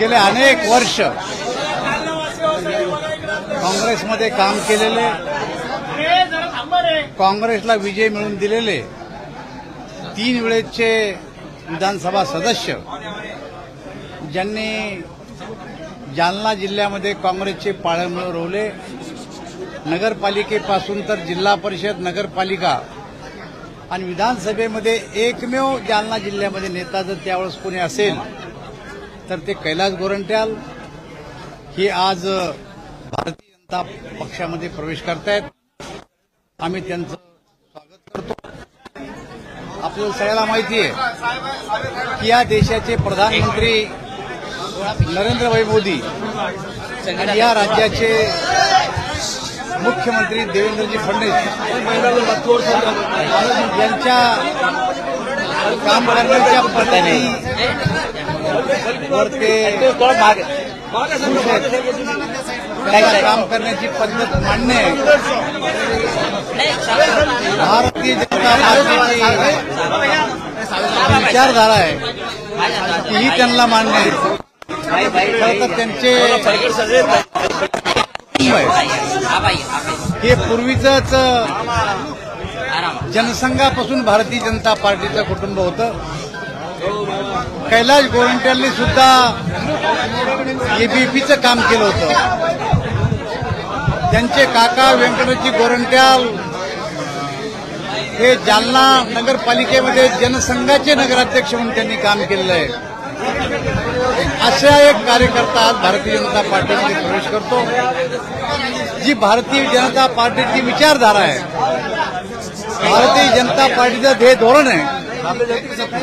गेले अनेक वर्ष काँग्रेसमध्ये काम केलेले, काँग्रेसला विजय मिळवून दिलेले 3 वेळेचे विधानसभा सदस्य, ज्यांनी जालना जिल्ह्यामध्ये काँग्रेसचे पाळंमुळे रोवले, नगरपालिकेपासून तर जिल्हा परिषद, नगरपालिका आणि विधानसभेमध्ये एकमेव जालना जिल्ह्यामध्ये नेता जर त्यावेळेस कोणी असेल तर ते कैलास गोरंट्याल हे आज भारतीय जनता पक्षामध्ये प्रवेश करतायत. आम्ही त्यांचं स्वागत करतो. आपल्याला सगळ्याला माहिती आहे की या देशाचे प्रधानमंत्री नरेंद्रभाई मोदी आणि या राज्याचे मुख्यमंत्री देवेंद्रजी फडणवीस यांच्या काम करण्याच्या पद्धतीवर ते काम करण्याची पद्धत मान्य आहे. भारतीय जनता पार्टीची विचारधारा आहे तीही त्यांना मान्य आहे. खरं तर त्यांचे हे पूर्वीचंच जनसंघापासून भारतीय जनता पार्टीचं कुटुंब होतं. कैलास गोरंट्यालनी सुद्धा एबीपीचं काम केलं होतं. त्यांचे काका व्यंकटजी गोरंट्याल हे जालना नगरपालिकेमध्ये जनसंघाचे नगराध्यक्ष म्हणून त्यांनी काम केलेलं आहे. अशा एक कार्यकर्ता आज भारतीय जनता पार्टीमध्ये प्रवेश करतो. जी भारतीय जनता पार्टीची विचारधारा आहे, भारतीय जनता पार्टीचं ध्येय धोरण आहे,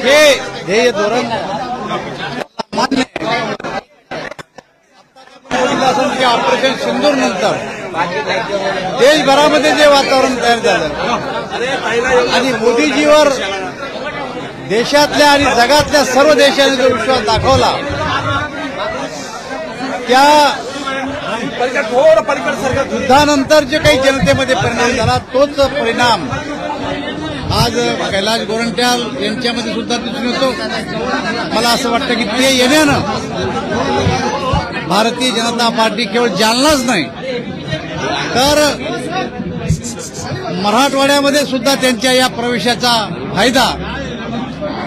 हे ध्येय धोरण मान्य आहे. ऑपरेशन सिंदूर नंतर देशभरामध्ये जे वातावरण तयार झालं आणि मोदीजीवर देशातल्या आणि जगातल्या सर्व देशांनी जो विश्वास दाखवला, त्या युद्धानंतर जे काही जनतेमध्ये परिणाम झाला तोच परिणाम आज कैलास गोरंट्याल यांच्यामध्ये सुद्धा दिसून येतो. मला असं वाटतं की ते येण्यानं भारतीय जनता पार्टी केवळ जालनाच नाही तर मराठवाड्यामध्ये सुद्धा त्यांच्या या प्रवेशाचा फायदा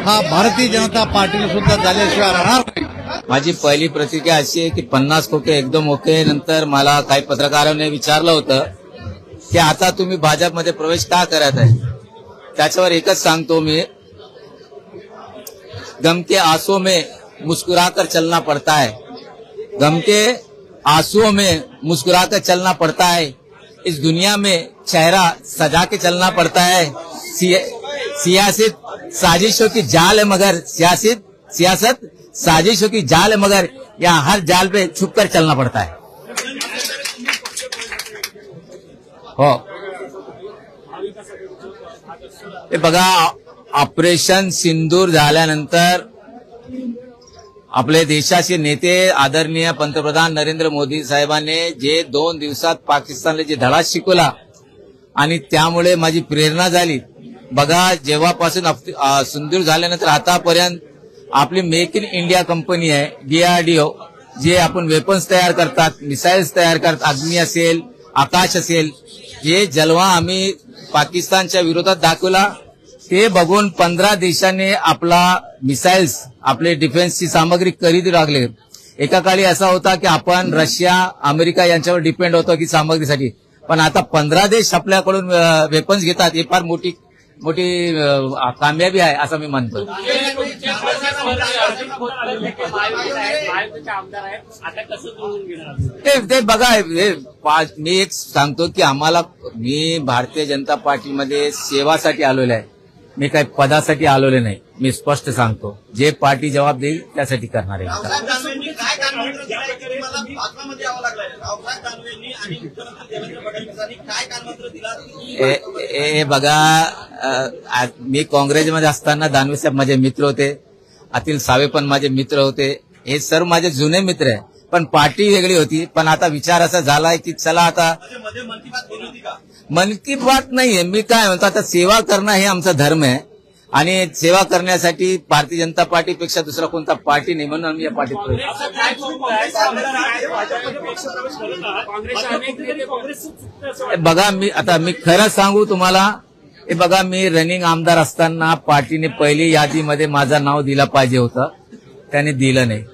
हा भारतीय जनता पार्टीने सुद्धा झाल्याशिवाय राहणार नाही. माझी पहिली प्रतिक्रिया अशी आहे की 50 कोटी एकदम ओके. नंतर मला काही पत्रकारांनी विचारलं होतं की आता तुम्ही भाजपमध्ये प्रवेश का करत आहे. त्याच्यावर एकच सांगतो मी, गम के आंसुओं में मुस्कुराकर चलना पड़ता है, गम के आंसुओं में मुस्कुराकर चलना पड़ता है. इस दुनिया में चेहरा सजा के चलना पड़ता है. सियासत साजिशों की जाल है मगर सियासत साजिशों की जाल है मगर यहाँ हर जाल पे छुप कर चलना पड़ता है. हो हे बघा, ऑपरेशन सिंदूर झाल्यानंतर आपले देशाचे नेते आदरणीय पंतप्रधान नरेंद्र मोदी साहेबांनी जे 2 दिवसात पाकिस्तानला जे धडा शिकवला आणि त्यामुळे माझी प्रेरणा झाली. बघा, जेव्हापासून सिंदूर झाल्यानंतर आतापर्यंत आपली मेक इन इंडिया कंपनी आहे DRDO, जे आपण वेपन्स तयार करतात, मिसाईल्स तयार करतात, अग्नी असेल, आकाश असेल, हे जलवा आम्ही पाकिस्तानच्या विरोधात दाखवला. ते बघून 15 देशांनी आपला मिसाईल्स, आपले डिफेन्सची सामग्री खरेदी लागले. एका काळी असा होता की आपण रशिया, अमेरिका यांच्यावर डिपेंड होतो की सामग्रीसाठी, पण आता 15 देश आपल्याकडून वेपन्स घेतात. हे फार मोठी कामयाबी आहे असं मी म्हणतो. ते बघा, मी एक सांगतो की मी भारतीय जनता पार्टीमध्ये सेवासाठी आलेलो आहे, मी काही पदासाठी आलेलो नाही. मी स्पष्ट सांगतो, जे पार्टी जबाब देईल त्यासाठी करणार आहे. हे बघा, मी काँग्रेसमध्ये असताना दानवे साहेब माझे मित्र होते, अतिल सावे पण माझे मित्र होते, हे सर्व माझे जुने मित्र आहे. पण पार्टी वेगळी होती. पण आता विचार असा झालाय की चला आता मन की बात नाहीये. मी काय म्हणतो, आता सेवा करणं हे आमचा धर्म आहे. आणि सेवा करण्यासाठी भारतीय जनता पार्टीपेक्षा दुसरा कोणता पार्टी नाही, म्हणून आम्ही या पार्टीत बघा. मी खरं सांगू तुम्हाला, हे बघा, मी रनिंग आमदार असताना पार्टीने पहिली यादीमध्ये माझं नाव दिलं पाहिजे होतं, त्याने दिलं नाही.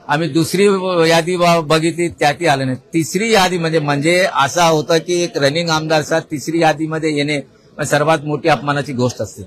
आम्ही दुसरी यादी बघितली, त्यातही आलं नाही. तिसरी यादीमध्ये म्हणजे असं होतं की एक रनिंग आमदारचा तिसरी यादीमध्ये येणे सर्वात मोठी अपमानाची गोष्ट असते.